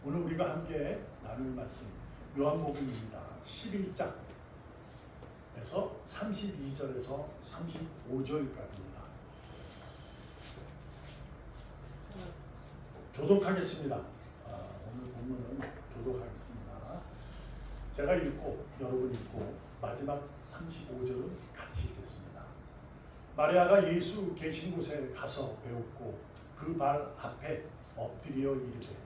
오늘 우리가 함께 나눌 말씀 요한복음입니다. 11장에서 32절에서 35절까지입니다. 교독하겠습니다. 오늘 본문은 교독하겠습니다. 제가 읽고 여러분 읽고 마지막 35절은 같이 읽겠습니다. 마리아가 예수 계신 곳에 가서 배웠고 그 발 앞에 엎드려 이르되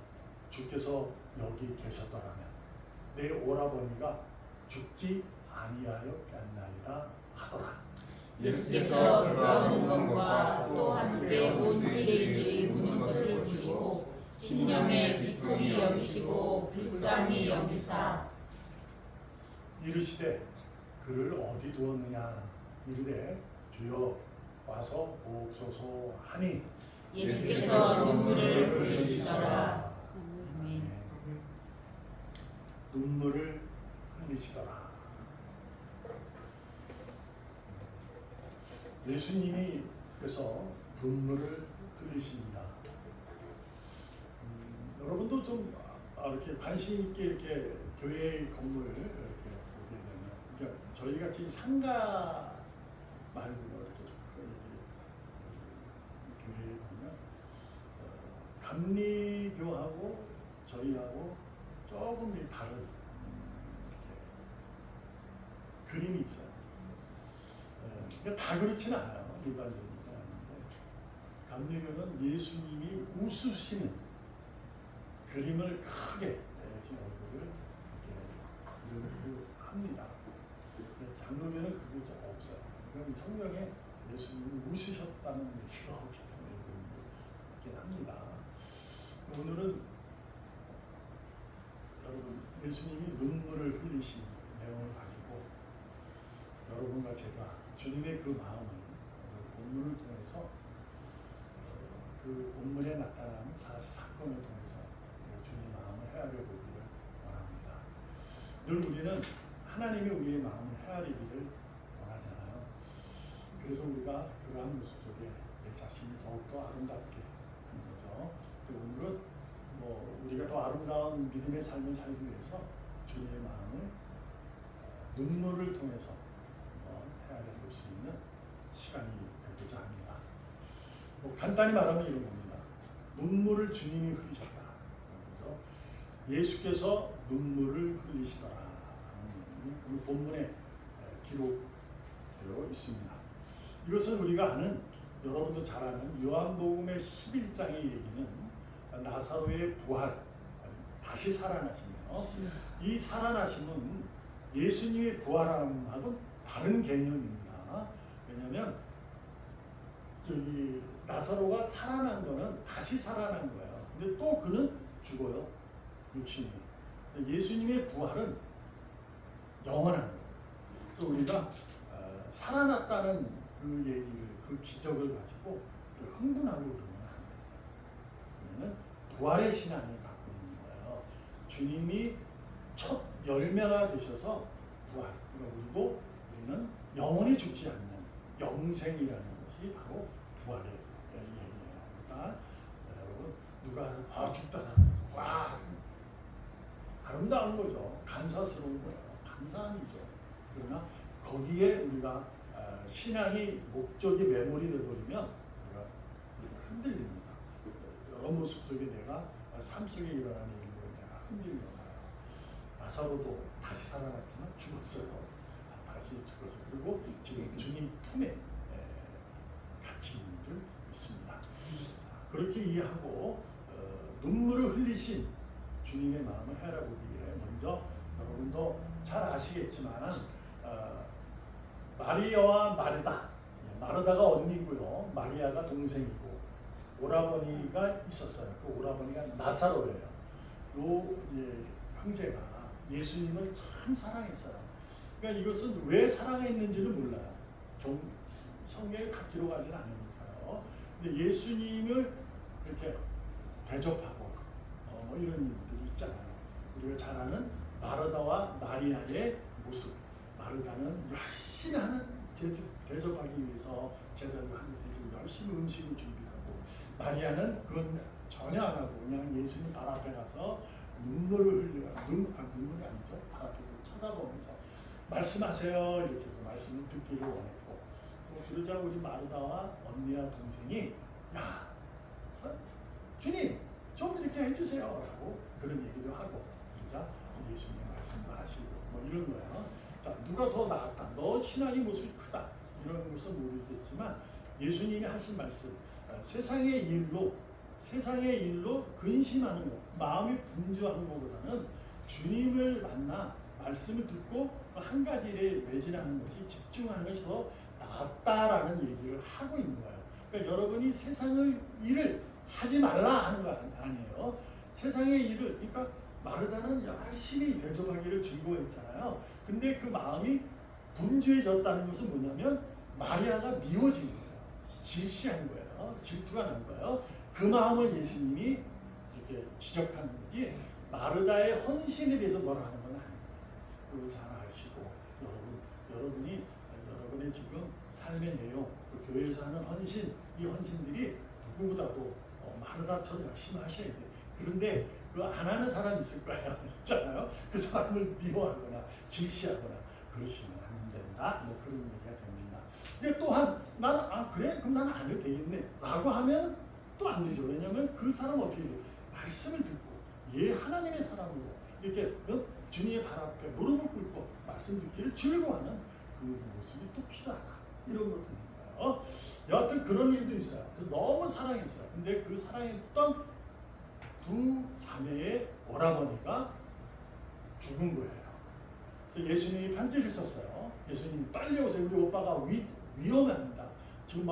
주께서 여기 계셨더라면 내 오라버니가 죽지 아니하였겠나이다 하더라. 예수께서 그가 묻는 것과 또 함께 온 이들이 묻는 것을 보시고 심령에 비통히 여기시고 불쌍히 여기사 이르시되 그를 어디 두었느냐 이르되 주여 와서 보옵소서 하니 예수께서 눈물을 흘리시더라. 눈물을 흘리시더라. 예수님이 그래서 눈물을 흘리십니다. 여러분도 좀 이렇게 관심 있게 이렇게 교회의 건물을 이렇게 보게 되면, 그러니까 저희 같이 상가 말고 이렇게 교회에 보면 감리교하고 저희하고 조금 다른 그림이 있어요. 그러니까 다 그렇지는 않아요. 일반적이지 않은데 감리교는 예수님이 웃으시는 그림을 크게 제 얼굴을 이렇게 합니다. 장로교는 그게 좀 없어요. 그럼 성경에 예수님이 웃으셨다는 얘기가 없기 때문에 있긴 합니다. 오늘은 여러분 예수님이 눈물을 흘리신 내용을 가지고 여러분과 제가 주님의 그 마음을 본문을 통해서 그 본문에 나타난 사건을 통해서 주님의 마음을 헤아려 보기를 원합니다. 늘 우리는 하나님이 우리의 마음을 헤아리기를 원하잖아요. 그래서 우리가 그러한 모습 속에 내 자신이 더욱더 아름답게 하는 거죠. 오늘은 우리가 더 아름다운 믿음의 삶을 살기 위해서 주님의 마음을 눈물을 통해서 헤아려 볼 수 있는 시간이 되고자 합니다. 간단히 말하면 이런 겁니다. 눈물을 주님이 흘리셨다. 그렇죠? 예수께서 눈물을 흘리시더라. 오늘 본문에 기록되어 있습니다. 이것은 우리가 아는, 여러분도 잘 아는 요한복음의 11장의 얘기는 나사로의 부활, 다시 살아나시며 이 살아나심은 예수님의 부활함하고는 다른 개념입니다. 왜냐하면 나사로가 살아난 거는 다시 살아난 거예요. 근데 또 그는 죽어요. 육신이. 예수님의 부활은 영원한 거예요. 그래서 우리가 살아났다는 그 얘기를, 그 기적을 가지고 흥분하고 그러면 안 돼요. 왜냐하면 부활의 신앙을 갖고 있는 거예요. 주님이 첫 열매가 되셔서 부활. 그리고 우리는 영원히 죽지 않는 영생이라는 것이 바로 부활의 얘기예요. 그러니까 여러분 누가 죽다가 와 아름다운 거죠. 감사스러운 거예요. 감사한 일이죠. 그러나 거기에 우리가 신앙이 목적이 매몰이 되어버리면 우리가 흔들립니다. 여러 모습 속에 내가 삶 속에 일어나는 일들을 내가 흔들려요. 나사로도 다시 살아났지만 죽었어요. 다시 죽었어요. 그리고 지금 주님 품에 갇힌 일들 있습니다. 그렇게 이해하고 눈물을 흘리신 주님의 마음을 헤아려보기에 먼저 여러분도 잘 아시겠지만 마리아와 마르다, 마르다가 언니고요, 마리아가 동생이고 오라버니가 있었어요. 그 오라버니가 나사로예요. 요 형제가 예수님을 참 사랑했어요. 그러니까 이것은 왜 사랑했는지는 몰라요. 성경에 다 기록하지는 않으니까요. 근데 예수님을 이렇게 대접하고 이런 일들이 있잖아요. 우리가 잘 아는 마르다와 마리아의 모습. 마르다는 열심히 하는 대접하기 위해서 제대로 하는 데 열심히 음식을 준비하고, 마리아는 그건 전혀 안 하고 그냥 예수님 발 앞에 가서 눈물을 흘려 눈물이 아니죠. 발 앞에서 쳐다보면서 말씀하세요 이렇게 해서 말씀을 듣기를 원했고 그러자 우리 마르다와 언니와 동생이 야 주님 좀 이렇게 해주세요 라고 그런 얘기도 하고 그러자 예수님 말씀도 하시고 뭐 이런 거예요. 자 누가 더 나았다 너 신앙의 모습이 크다 이런 것은 모르겠지만 예수님이 하신 말씀 세상의 일로 근심하는 것 마음이 분주한 것보다는 주님을 만나 말씀을 듣고 한 가지에 매진하는 것이 집중하는 것이 더 낫다라는 얘기를 하고 있는 거예요. 그러니까 여러분이 세상의 일을 하지 말라 하는 거 아니에요. 세상의 일을 그러니까 마르다는 열심히 대접하기를 즐거워했잖아요. 근데 그 마음이 분주해졌다는 것은 뭐냐면 마리아가 미워진 거예요. 질시한 거예요. 질투가 난 거예요. 그 마음을 예수님이 이렇게 지적하는 거지 마르다의 헌신에 대해서 뭐라 하는 건 아니에요. 그걸 잘 아시고 여러분의 지금 삶의 내용, 그 교회에서 하는 헌신, 이 헌신들이 누구보다도 마르다처럼 열심히 하셔야 돼요. 그런데 그 안 하는 사람이 있을 거예요. 있잖아요. 그 사람을 미워하거나 질시하거나 그러시면 안 된다. 뭐 그런 얘기가 됩니다. 근데 또한 난 그래? 그럼 나는 안 해도 되겠네. 라고 하면 또 안 되죠. 왜냐하면 그 사람 어떻게 돼요? 말씀을 듣고 하나님의 사람으로 이렇게 주님의 발 앞에 무릎을 꿇고 말씀 듣기를 즐거워하는 그 모습이 또 필요하다. 이런 것도 있는 거예요. 여하튼 그런 일도 있어요. 너무 사랑했어요. 근데 그 사랑했던 두 자매의 오라버니가 죽은 거예요. 그래서 예수님이 편지를 썼어요. 예수님 빨리 오세요. 우리 오빠가 위험합니다. 지금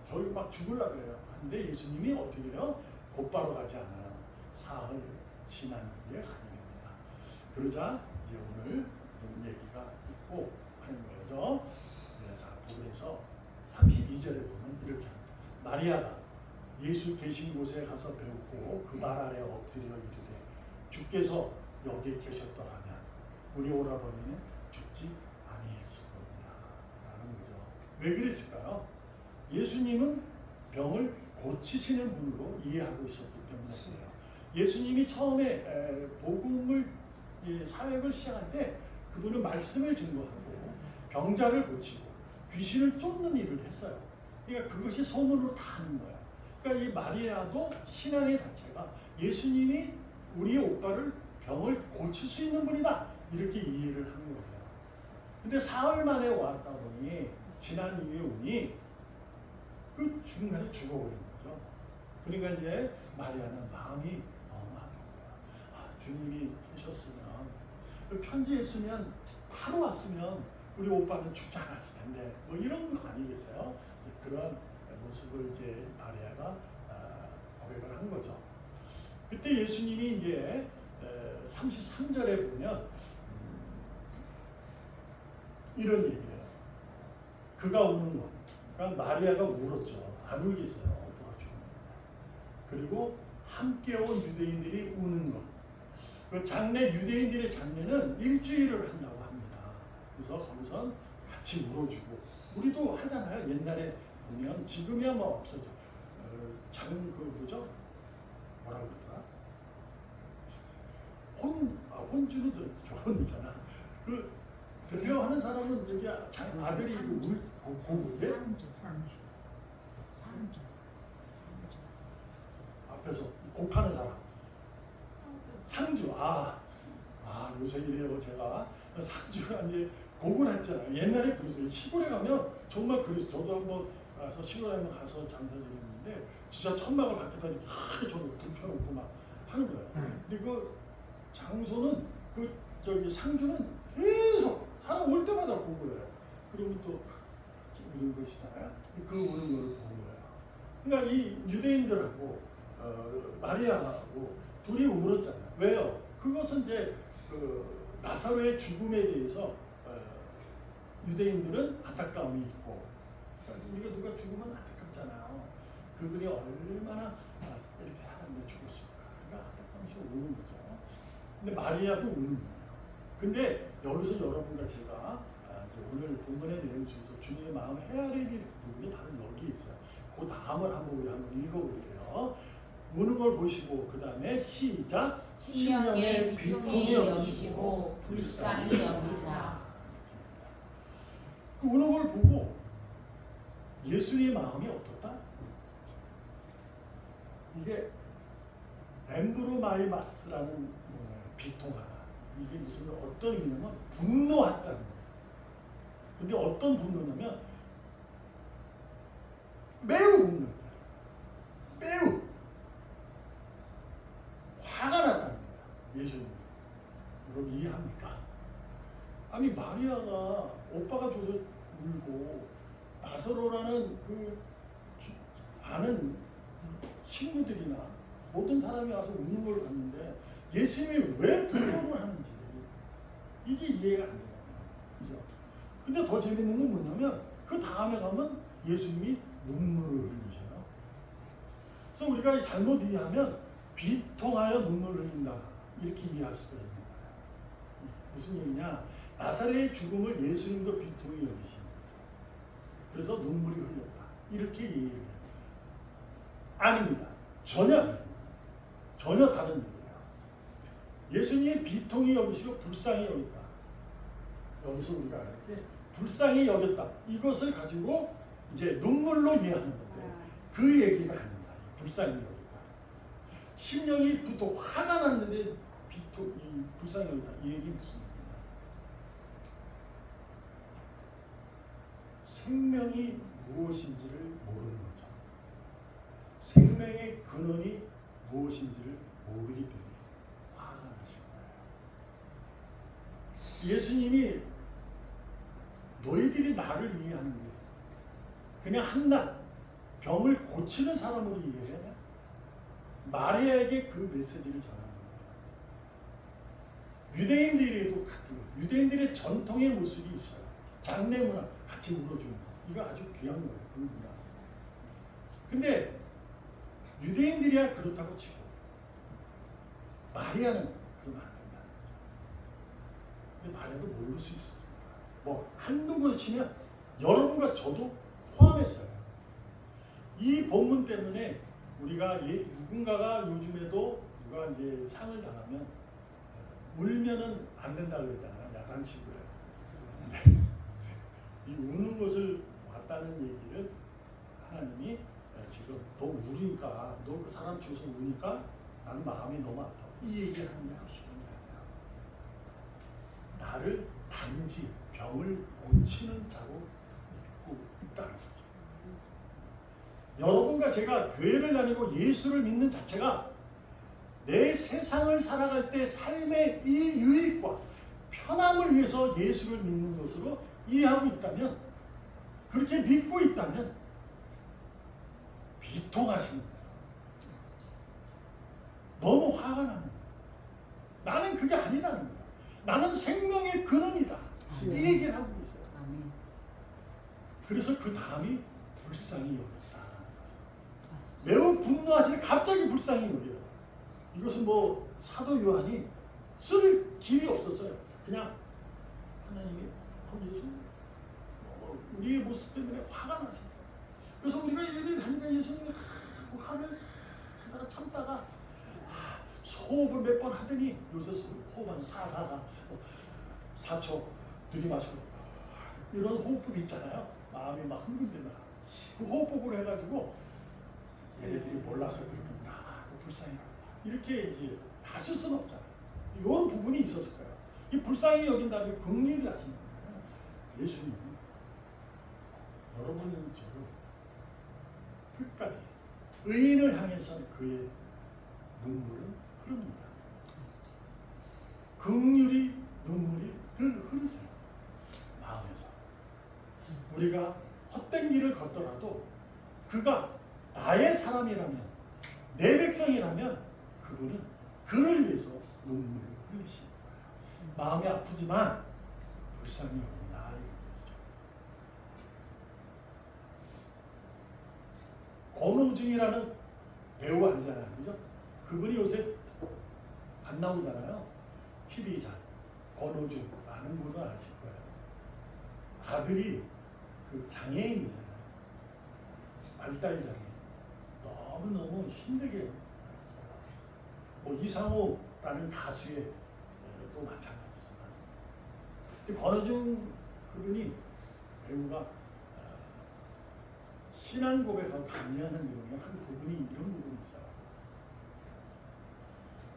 겨울 죽으려고 그래요. 근데 예수님이 어떻게 해요? 곧바로 가지 않아요. 사흘 지난 후에 가게 됩니다. 그러자 이제 오늘 이런 얘기가 있고 하는 거죠. 자, 그래서 32절에 보면 이렇게 합니다. 마리아가 예수 계신 곳에 가서 배웠고 그 발 아래 엎드려 이르되 주께서 여기 계셨더라면 우리 오라버니는 죽지 아니했을 겁니다. 라는 거죠. 왜 그랬을까요? 예수님은 병을 고치시는 분으로 이해하고 있었기 때문에 그래요. 예수님이 처음에 복음을 사역을 시작할 때 그분은 말씀을 증거하고 병자를 고치고 귀신을 쫓는 일을 했어요. 그러니까 그것이 소문으로 다 하는 거예요. 그러니까 이 마리아도 신앙의 자체가 예수님이 우리의 오빠를 병을 고칠 수 있는 분이다 이렇게 이해를 하는 거예요. 근데 사흘 만에 왔다 보니 지난 이후에 오니 그 중간에 죽어버린 거죠. 그러니까 이제 마리아는 마음이 너무 아픈 거야. 주님이 계셨으면 편지했으면 바로 왔으면 우리 오빠는 죽지 않았을 텐데 뭐 이런 거 아니겠어요? 그런 모습을 이제 마리아가 고백을 한 거죠. 그때 예수님이 이제 33절에 보면 이런 얘기예요. 그가 우는 것. 그러니까 마리아가 울었죠. 안 울겠어요. 오빠가 죽은 거. 그리고 함께 온 유대인들이 우는 것. 그 장례 유대인들의 장례는 일주일을 한다고 합니다. 그래서 거기선 같이 울어주고 우리도 하잖아요. 옛날에 보면 지금이야 뭐 없어져. 뭐죠? 뭐라고 그러더라? 혼주는 결혼이잖아. 그 대표하는 사람은 여기 아들이 고부인데 상주. 앞에서 곡하는 사람. 상주. 요새 이래요 제가. 상주가 이제 곡을 했잖아요. 옛날에 그랬어요. 시골에 가면 정말 그랬어요. 저도 한번 가서 시골에 한번 가서 장사 지냈는데 진짜 천막을 밖에다 이렇게 저도 불 펴놓고 막 하는 거예요. 근데 그 장소는 상주는 계속 사람 올 때마다 곡을 해요. 그러면 또 우는 것이잖아요. 그 우는 거를 보는 거예요. 그러니까 이 유대인들하고 마리아하고 둘이 울었잖아요. 왜요? 그것은 이제 나사로의 죽음에 대해서 유대인들은 안타까움이 있고 우리가 누가 죽으면 안타깝잖아요. 그들이 얼마나 이렇게 하나님이 죽었을까. 그러니까 안타까움이 우는 거죠. 근데 마리아도 우는 거예요. 근데 여기서 여러분과 제가 이제 오늘 본문의 내용 중에서 주님의 마음 헤아리는 부분이 바로 여기 있어요. 그 다음을 우리 한번 읽어볼게요. 우는 걸 보시고 그 다음에 시작. 심령의 비통이 여기시고 불쌍히 여기사. 그 우는 걸 보고 예수님의 마음이 어떻다? 이게 엠브로마이마스라는 용어예요. 비통하다. 이게 무슨 어떤 의미냐면 분노했다는 거예요. 근데 어떤 분노냐면 매우 분노했다. 매우 화가 났다는 거예요. 예수님. 여러분 이해합니까? 아니 마리아가 오빠가 줘서 울고 나사로라는 그 아는 친구들이나 모든 사람이 와서 우는 걸 봤는데 예수님이 왜 분노를 하는지 이게 이해가 안 되잖아요. 그죠? 근데 더 재밌는 건 뭐냐면 그 다음에 가면 예수님이 눈물을 흘리셔요. 그래서 우리가 잘못 이해하면 비통하여 눈물을 흘린다 이렇게 이해할 수가 있는 거예요. 무슨 얘기냐? 나사렛의 죽음을 예수님도 비통히 여기시는 거죠. 그래서 눈물이 흘렸다 이렇게 이해해요. 아닙니다. 전혀 아닙니다. 전혀 다른 얘기예요. 예수님이 비통히 여기시고 불쌍히 여겼다. 여기서 우리가 이렇게 불쌍히 여겼다. 이것을 가지고 이제 눈물로 이해하는 건데 그 얘기가 아닙니다. 불쌍히 여겼다. 심령이 부터 화가 났는데 불쌍히 여겼다. 이 얘기 무슨 얘기냐? 생명이 무엇인지를 모르는 거죠. 생명의 근원이 무엇인지를 모르기 때문에 화가 나신 거예요. 예수님이 너희들이 나를 이해하는 게 그냥 한낱 병을 고치는 사람으로 이해해야 돼. 마리아에게 그 메시지를 전하는 거예요. 유대인들에도 같은 거예요. 유대인들의 전통의 모습이 있어요. 장례 문화 같이 울어주는 거. 이거 아주 귀한 거예요. 그 문화. 근데 유대인들이야 그렇다고 치고 마리아는 그러면 안 된다는 거죠. 근데 마리아도 모를 수 있었어요. 뭐 한두 번 치면 여러분과 저도 포함해서요. 이 본문 때문에 우리가 누군가가 요즘에도 누가 이제 상을 당하면 울면은 안 된다고 그러잖아요. 야단치고요. 이 우는 것을 왔다는 얘기를 하나님이 지금 너 우니까 너 그 사람 주서 우니까 나는 마음이 너무 아파. 이 얘기를 하는 게 하시는 게 아니라 나를 단지 병을 고치는 자로 믿고 있다는 거죠. 여러분과 제가 교회를 다니고 예수를 믿는 자체가 내 세상을 살아갈 때 삶의 이 유익과 편함을 위해서 예수를 믿는 것으로 이해하고 있다면, 그렇게 믿고 있다면 비통하신 거예요. 너무 화가 나는 거예요. 나는 그게 아니라는 거예요. 나는 생명의 근원이다. 이 얘기를 하고 있어요. 그래서 그 다음이 불쌍히 여겼다라는 거죠. 매우 분노하시는 갑자기 불쌍히 여겨요. 이것은 뭐 사도 요한이 쓸 길이 없었어요. 그냥 하나님이 예수 우리의 모습 때문에 화가 나셨어요. 그래서 우리가 일을 하니까 예수님이 화를 하다가 참다가 호흡을 몇 번 하더니 요새 호흡하면 4초 들이마시고 이런 호흡법 있잖아요. 마음이 막 흥분되면 그 호흡법으로 해가지고 얘네들이 몰라서 그러는구나, 불쌍히 이렇게 이제 다 쓸 수는 없잖아요. 이런 부분이 있었을 거예요. 이 불쌍히 여긴다는 게 긍휼히 하시는 거예요. 예수님 여러분은 저를 끝까지 의인을 향해서 그의 눈물은 흐릅니다. 긍휼히 눈물이 늘 흐르세요. 마음에서. 우리가 헛된 길을 걷더라도 그가 나의 사람이라면, 내 백성이라면 그분은 그를 위해서 눈물을 흘리시는 거예요. 마음이 아프지만 불쌍히 여긴다. 권오중이라는 배우 아니잖아요. 그죠? 그분이 요새 안 나오잖아요. TV장. 권오중. 많은 분은 아실 거예요. 아들이 그 장애인이잖아요. 발달 장애인. 너무너무 힘들게 뭐 이상호라는 가수의 또 마찬가지지만, 근데 권오중 그분이 배우가 신앙 고백하고 강의하는 내용의 한 부분이 이런 부분이 있어요.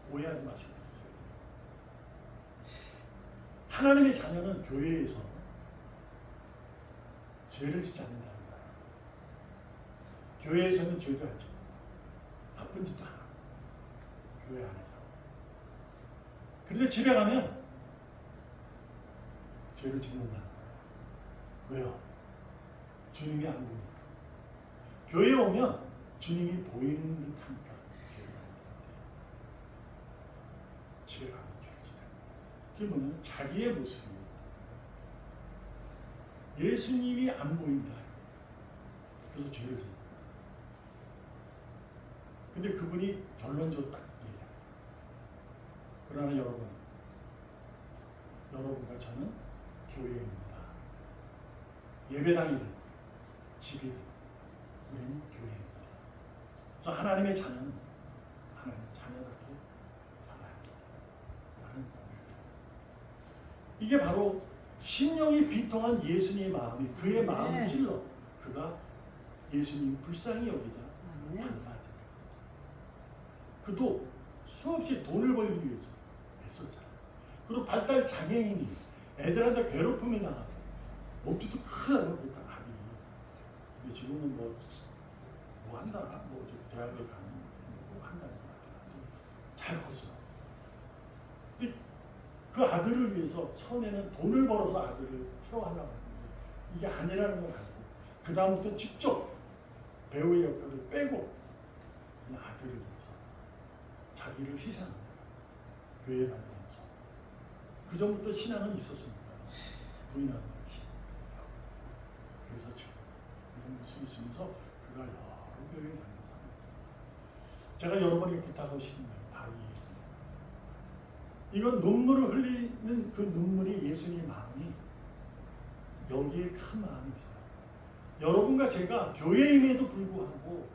오해하지 마시고 들으세요. 하나님의 자녀는 교회에서 죄를 짓지 않는다는 거예요. 교회에서는 죄도 하지, 나쁜 짓도 안 하고, 교회 안에서. 그런데 집에 가면 죄를 짓는다는 거예요. 왜요? 주님이 안 보니까. 교회에 오면 주님이 보이는 듯 하니까 죄를 안 짓는데, 집에 가면 죄를 짓는 거예요. 그게 뭐냐면 자기의 모습이 예수님이 안 보인다. 그래서 죄를 짓는 거예요. 근데 그분이 결론적으로 딱 얘기해요. 그러나 여러분과 저는 교회입니다. 예배당이든 집이든 우리는 교회입니다. 그래서 하나님의 자녀는 하나님의 자녀답게 살아야 한다는 고백이에요. 이게 바로 심령이 비통한 예수님의 마음이, 그의 마음을 찔러 그가 예수님 불쌍히 여기자 반가하지. 그도 수없이 돈을 벌기 위해서 애썼잖아. 그리고 발달 장애인이 애들한테 괴롭힘을 당하고 몸집도 크다고 그랬다 아들이. 근데 지금은 뭐 한다, 뭐 대학을 가는 뭐 한다는 거 잘 컸어. 근데 그 아들을 위해서 처음에는 돈을 벌어서 아들을 케어하려고 했는데 이게 아니라는 걸 알고 그 다음부터 직접 배우의 역할을 빼고 그냥 아들을 위해서 자기를 희생하는 거야. 교회에 다니면서. 그 전부터 신앙은 있었습니다. 부인하는 것이. 그래서 지금 이런 모습이 있으면서 그가 여러 교회에 다니면서 제가 여러분에게 부탁하고 싶은 건 바로 이건 눈물을 흘리는 그 눈물이 예수님의 마음이 여기에 큰 마음이 있어요. 여러분과 제가 교회임에도 불구하고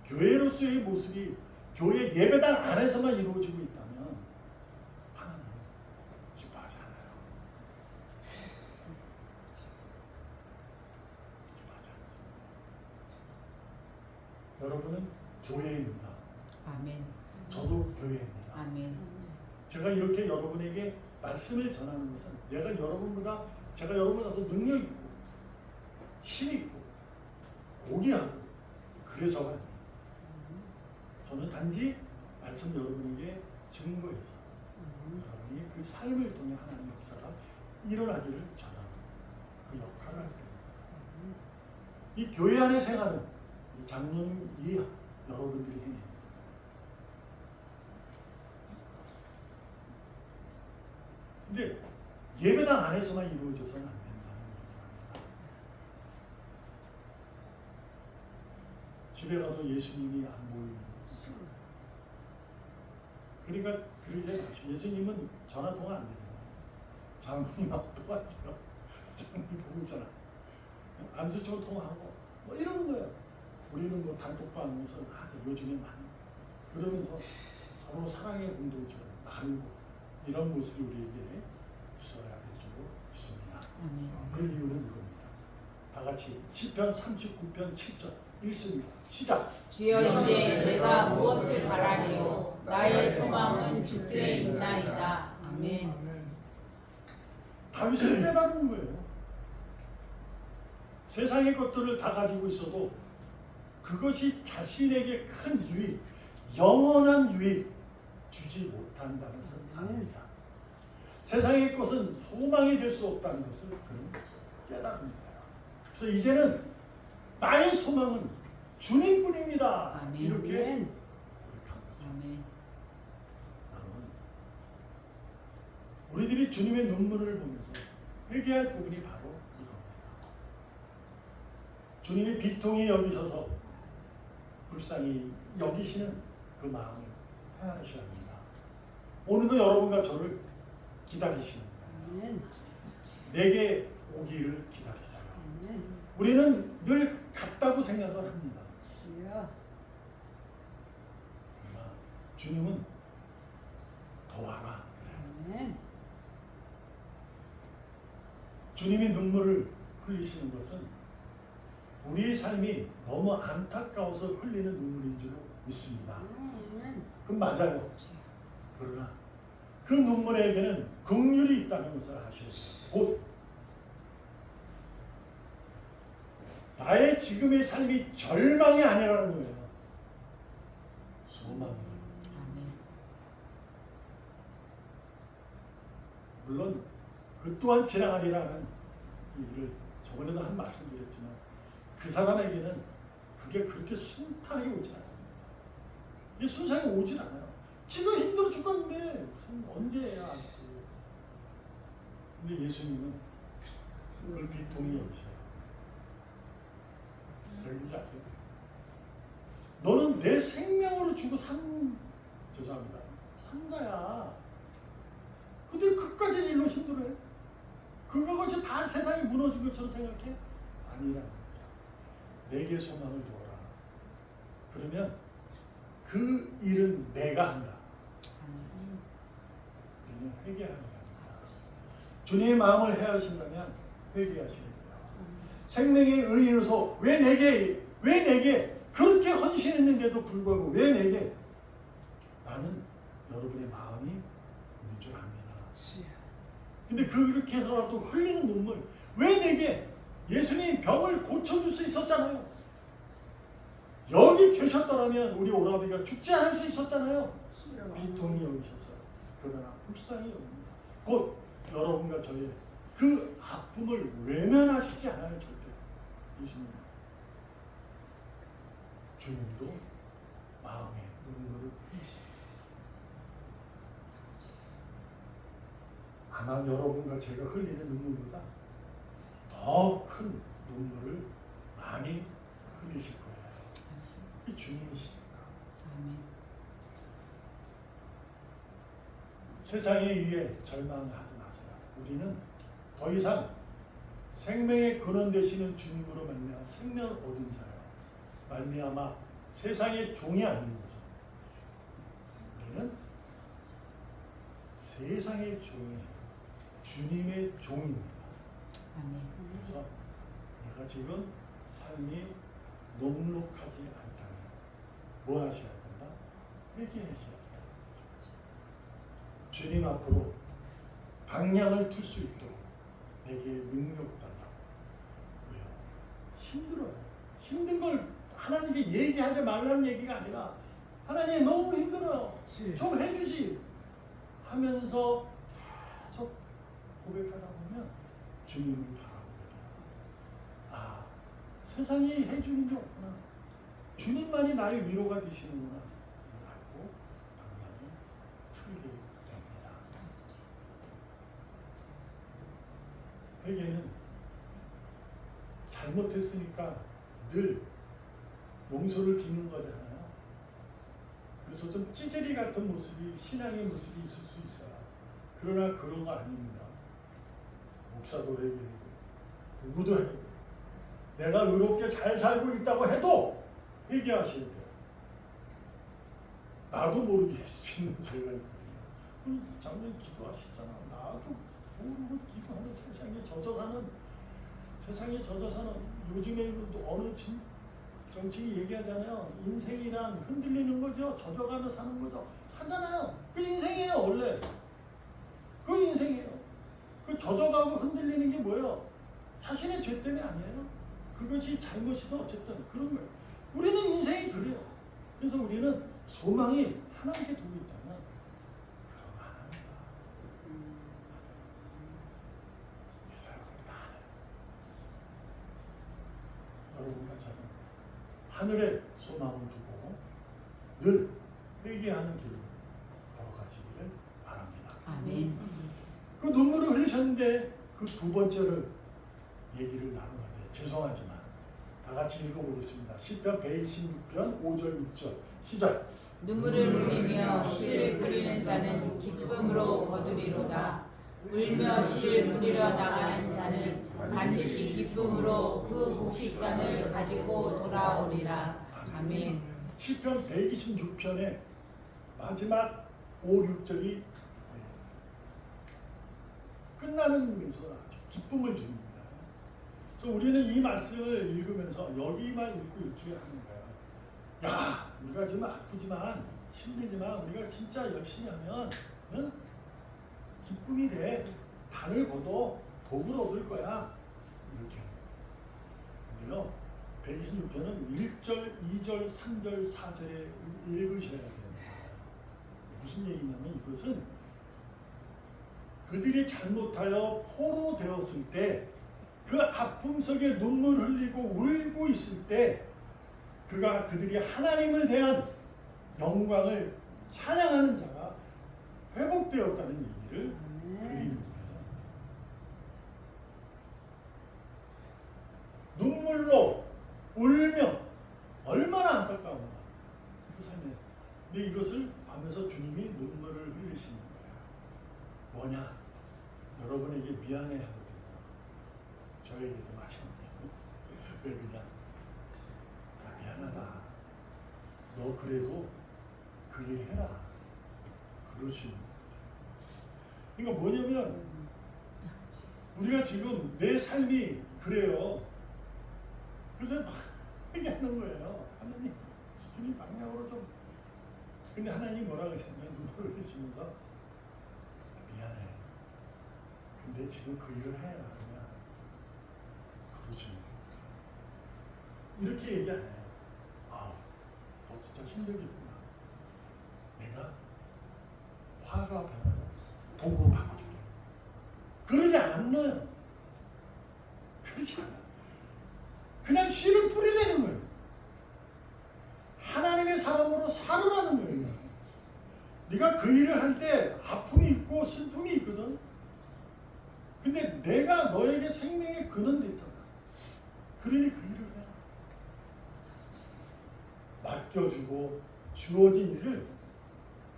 교회로서의 모습이 교회 예배당 안에서만 이루어지고 있다면 하나님은 기뻐하지 않아요. 기뻐하지 않습니다. 여러분은 교회입니다. 아멘. 저도 교회입니다. 아멘. 제가 이렇게 여러분에게 말씀을 전하는 것은 제가 여러분보다 더 능력 있고 힘 있고 고귀하고 그래서가 아니에요. 저는 단지 말씀 여러분에게 증거해서 여러분이 그 삶을 통해 하나님의 역사가 일어나기를 전하는 그 역할을 할 겁니다. 이 교회 안의 생활은 이 장로님 이하 여러분들이 해내는 거예요. 근데 예배당 안에서만 이루어져서는 안 된다는 얘기입니다. 집에 가도 예수님이 안 보이는 거죠. 그러니까 그러지 마시고, 예수님은 전화 통화 안 되잖아요. 장로님하고 통화해요. 장로님 보고 있잖아. 안수처럼 통화하고 뭐 이러는 거예요. 우리는 뭐 단톡방에서 요즘에 많이 그러면서 서로 사랑의 공동체를 나누고 이런 모습이 우리에게 있어야 될 줄 믿습니다. 그 이유는 이겁니다. 다 같이 시편 39편 7절 읽습니다. 시작. 주여 이제 내가 무엇을 바라리요? 나의 소망은 주께 있나이다. 아멘. 다윗을 깨달은 거예요. 세상의 것들을 다 가지고 있어도 그것이 자신에게 큰 유익, 영원한 유익 주지 못한다는 것을 압니다. 세상의 것은 소망이 될 수 없다는 것을 그는 깨달습니다. 그래서 이제는 나의 소망은 주님뿐입니다. 아멘. 이렇게 고백한 거죠. 아멘. 여러분, 우리들이 주님의 눈물을 보면서 회개할 부분이 바로 이겁니다. 주님이 비통히 여기셔서 불쌍히 여기시는 그 마음을 헤아리셔야 합니다. 오늘도 여러분과 저를 기다리십니다. 내게 오기를 기다리세요. 우리는 늘 같다고 생각을 합니다. 그러나 주님은 더 와라. 아멘. 주님이 눈물을 흘리시는 것은 우리의 삶이 너무 안타까워서 흘리는 눈물인 줄 믿습니다. 아멘. 그럼 맞아요. 그러나 그 눈물에게는 긍휼이 있다는 것을 아셔야 돼요. 곧 나의 지금의 삶이 절망이 아니라는 거예요. 소망이에요. 아멘. 물론 그 또한 지나가리라는 얘기를 저번에도 한 말씀 드렸지만 그 사람에게는 그게 그렇게 순탄하게 오지 않습니다. 이게 순상이 오질 않아요. 지금 힘들어 죽겠는데 무슨 언제야. 근데 예수님은 그걸 비통히 여기셔요. 여기지 아세요? 너는 내 생명으로 주고 죄송합니다. 산자야. 근데 그까지 일로 힘들어해? 그거가 다 세상이 무너진 것처럼 생각해? 아니라는 거죠. 내게 소망을 두어라. 그러면 그 일은 내가 한다. 우리는 회개하는 겁니다. 주님의 마음을 헤아리신다면 회개하시는 거예요. 생명의 의인으로서 왜 내게 그렇게 헌신했는데도 불구하고 왜 내게 나는 여러분의 마음이 있는 줄 압니다. 근데 그렇게 해서라도 흘리는 눈물 왜 내게 예수님 병을 고쳐줄 수 있었잖아요. 여기 계셨더라면 우리 오라비가 죽지 않을 수 있었잖아요. 비통히 여기셨어요. 그러나 불쌍히 여깁니다. 곧 여러분과 저의 그 아픔을 외면하시지 않아요. 절대. 예수님 주님도 마음에 눈물을 흘리십니다. 아마 여러분과 제가 흘리는 눈물보다 더 큰 눈물을 많이 흘리실 거예요. 이 주님이시니까. 아멘. 세상에 의해 절망하지 마세요. 우리는 더 이상 생명의 근원 되시는 주님으로 말미암아 생명을 얻은 자요. 말미암아 세상의 종이 아닌 거죠. 우리는 세상의 종이 주님의 종입니다. 아멘. 그래서 내가 지금 삶이 녹록하지 않다면 뭐 하셔야 된다? 회개하셔야 된다. 주님 앞으로 방향을 틀 수 있도록 내게 능력 달라고. 왜요? 힘들어요. 힘든 걸 하나님께 얘기하지 말라는 얘기가 아니라 하나님 너무 힘들어요. 좀 해주시 하면서 계속 고백하다 보면 주님을 바라보게 돼요. 아, 세상이 해주는 게 없구나. 주님만이 나의 위로가 되시는구나. 이걸 알고 방향을 틀게 됩니다. 회개는 잘못했으니까 늘 용서를 빚는 거잖아요. 그래서 좀 찌질이 같은 모습이 신앙의 모습이 있을 수 있어요. 그러나 그런 거 아닙니다. 목사도 회개하고 누구도 회개하고 내가 의롭게 잘 살고 있다고 해도 회개하셔야 돼요. 나도 모르게 짓는 죄가 있거든요. 작년 기도하시잖아. 나도 모르고 기도하는 세상에 젖어 사는 요즘에 어느 정치인이 얘기하잖아요. 인생이란 흔들리는 거죠. 젖어가며 사는 거죠. 하잖아요. 그 인생이에요. 원래 그 인생이에요. 그 젖어가고 흔들리는 게 뭐예요? 자신의 죄 때문에 아니에요. 그것이 잘못이든 어쨌든 그런 거예요. 우리는 인생이 그래요. 그래서 우리는 소망이 하나님께 두고 있다면 그럼 안 합니다. 이 사람은 다 알아요. 여러분과 저는 하늘에 소망을 두고 늘 회개하는 길을 걸어가시기를 바랍니다. 아멘. 그 눈물을 흘리셨는데 그 두 번째를 얘기를 나누는데 죄송하지만 다 같이 읽어보겠습니다. 시편 126편 5절 6절 시작. 눈물을 흘리며 씨를 뿌리는 자는 기쁨으로 거두리로다. 울며 씨를 뿌리러 나가는 자는 반드시 기쁨으로 그 곡식단을 가지고 돌아오리라. 아멘. 시편 126편에 마지막 5, 6절이 끝나는 면서 아주 기쁨을 줍니다. 그래서 우리는 이 말씀을 읽으면서 여기만 읽고 이렇게 하는 거야. 야, 우리가 좀 아프지만 힘들지만 우리가 진짜 열심히 하면 응? 기쁨이 돼. 단을 걷어 복을 얻을 거야. 이렇게. 근데요, 126편은 1절, 2절, 3절, 4절에 읽으셔야 됩니다. 무슨 얘기냐면 이것은 그들이 잘못하여 포로되었을 때 그 아픔 속에 눈물 흘리고 울고 있을 때 그들이 하나님을 대한 영광을 찬양하는 자가 회복되었다는 얘기를 드리는 거예요. 눈물로 울며 얼마나 안타까운가 그 삶에. 근데 이것을 하면서 주님이 눈물을 흘리시는 거예요. 뭐냐? 여러분에게 미안해 하거든요. 저에게도 마찬가지예요. 왜 그냥 미안하다. 너 그래도 그 일 해라. 그러시는 거예요. 그러니까 뭐냐면 우리가 지금 내 삶이 그래요. 그래서 막 얘기하는 거예요. 하나님 수준이 방향으로 좀. 근데 하나님 뭐라 그러셨냐면 눈물을 흘리시면서 미안해. 근데 지금 그 일을 해라. 그냥 그러시는 거예요. 이렇게 얘기 안 해요. 아, 너 진짜 힘들겠구나. 내가 화가 변하고 복으로 바꿔줄게. 그러지 않아요. 그러지 않아요. 그냥 씨를 뿌리내는 거예요. 하나님의 사람으로 살으라는 거예요. 네가 그 일을 할 때 아픔이 있고 슬픔이 있거든. 근데 내가 너에게 생명의 근원 됐잖아. 그러니 그 일을 해라. 맡겨주고 주어진 일을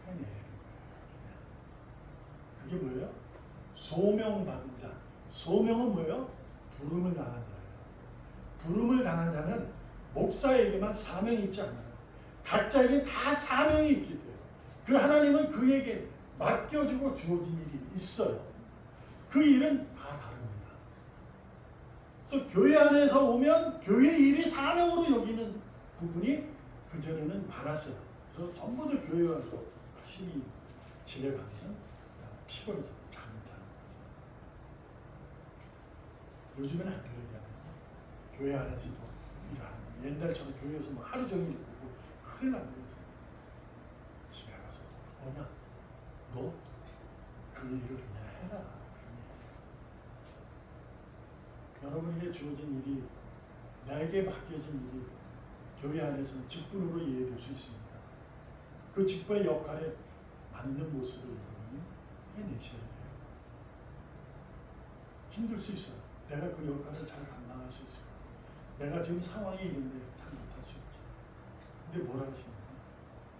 해내는 거예요. 그게 뭐예요? 소명받은 자. 소명은 뭐예요? 부름을 당한 자예요. 부름을 당한 자는 목사에게만 사명이 있지 않아요. 각자에게 다 사명이 있기 때문에 그 하나님은 그에게 맡겨주고 주어진 일이 있어요. 그 일은 다 다릅니다. 그래서 교회 안에서 오면 교회 일이 사명으로 여기는 부분이 그전에는 많았어요. 그래서 전부 다 교회 와서 열심히 지내가면 피곤해서 잠을 자는 거죠. 요즘에는 안 그러잖아요. 교회 안에서도 일하는 거예요. 옛날처럼 교회에서 뭐 하루 종일 있고 큰일 난 거죠. 집에 가서 뭐냐? 너 그 일을 그냥 해라. 여러분에게 주어진 일이, 나에게 맡겨진 일이 교회 안에서는 직분으로 이해될 수 있습니다. 그 직분의 역할에 맞는 모습을 여러분이 해내셔야 돼요. 힘들 수 있어요. 내가 그 역할을 잘 감당할 수 있을까? 내가 지금 상황이 있는데 잘 못할 수 있지. 근데 뭐라 하시냐면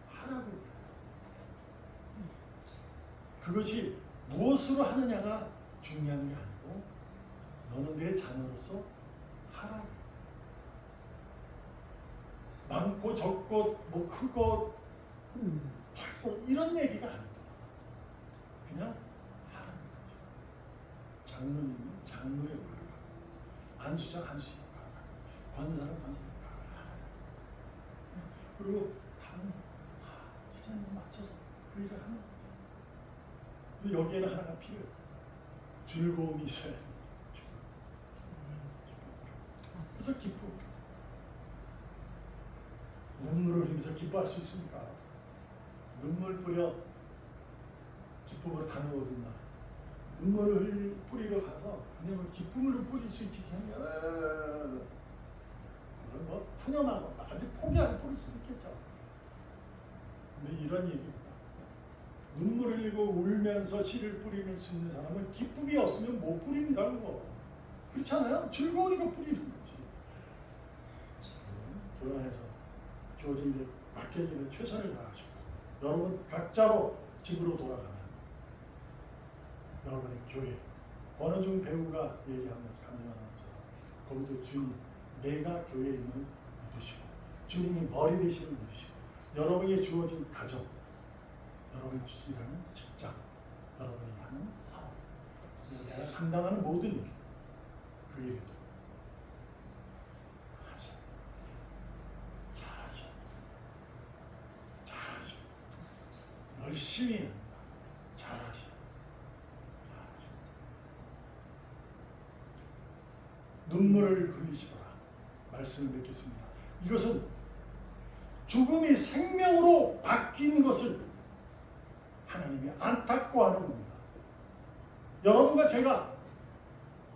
하라고. 그것이 무엇으로 하느냐가 중요한 게 아니고 너는 내 자녀로서 하라. 많고 적고 뭐 크고 작고 이런 얘기가 아니다. 그냥 하라는 거죠. 장로님은 장로의 역할을 하고 안수장 안수장 역할을 하고 권사는 권사 역할을 하라. 그리고 다른 시장님 맞춰서 그 일을 하는 거죠. 여기에는 하나가 필요해요. 즐거움이 있어야 돼요. 그래서 기쁨. 눈물을 흘리면서 기뻐할 수 있습니까? 눈물 뿌려 기쁨으로 단을 얻는다. 눈물을 뿌리러 가서 그냥 기쁨으로 뿌릴 수 있지. 그냥 뭐 푸념하고 아주 포기하고 뿌릴 수 있겠죠. 근데 이런 얘기입니다. 눈물 흘리고 울면서 씨를 뿌리는 수 있는 사람은 기쁨이 없으면 못 뿌립니다. 그거. 그렇잖아요? 즐거우니까 뿌리는 거지. 교회 안에서 주어진 일에 맡겨진 일에 최선을 다하시고 여러분 각자로 집으로 돌아가면 여러분의 교회 권은중 배우가 얘기하면서 강조하는 것처럼 거기도 주님 내가 교회에 있는 믿으시고 주님이 머리 되시는 믿으시고 여러분에게 주어진 가정 여러분이 일하는 직장, 여러분이 하는 사업, 내가 감당하는 모든 일, 그 일에도 하죠. 잘하죠. 잘하죠. 열심히 합니다. 잘하죠. 잘하죠. 눈물을 흘리시더라. 말씀을 맺겠습니다. 이것은 죽음이 생명으로 바뀐 것을 하나님이 안타까워하는 겁니다. 여러분과 제가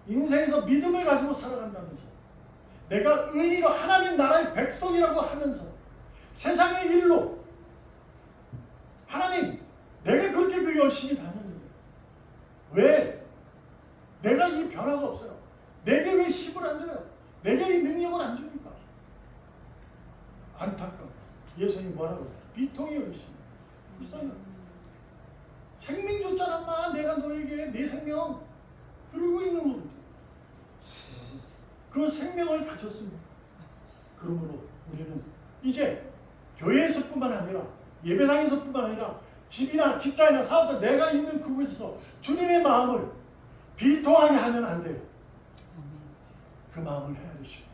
인생에서 믿음을 가지고 살아간다면서, 내가 의인으로 하나님 나라의 백성이라고 하면서 세상의 일로 하나님, 내가 그렇게 그 열심히 다녔는데 왜 내가 이 변화가 없어요? 내게 왜 힘을 안 줘요? 내게 이 능력을 안 줍니까? 안타까워. 예수님이 뭐라고 해요? 비통이 여기십니다. 불쌍해요. 생명 줬잖아, 엄마. 내가 너에게 내 생명 흐르고 있는 겁니다. 그 생명을 가졌습니다. 그러므로 우리는 이제 교회에서뿐만 아니라 예배당에서뿐만 아니라 집이나 직장이나 사업자 내가 있는 그곳에서 주님의 마음을 비통하게 하면 안 돼요. 그 마음을 헤아리시고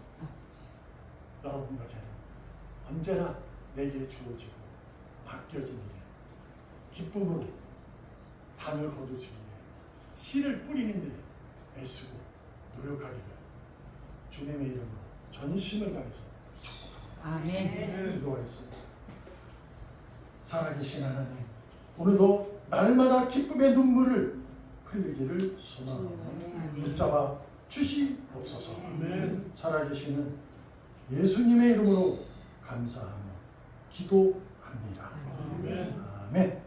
여러분과 저는 언제나 내게 주어지고 맡겨진 일에 기쁨으로 담을 거두시기 위해 씨를 뿌리는 데 애쓰고 노력하기를 주님의 이름으로 전심을 다해서 아멘. 기도하겠습니다. 살아계신 하나님, 오늘도 날마다 기쁨의 눈물을 흘리기를 소망하며 붙잡아 주시옵소서. 살아계시는 예수님의 이름으로 감사하며 기도합니다. 아멘.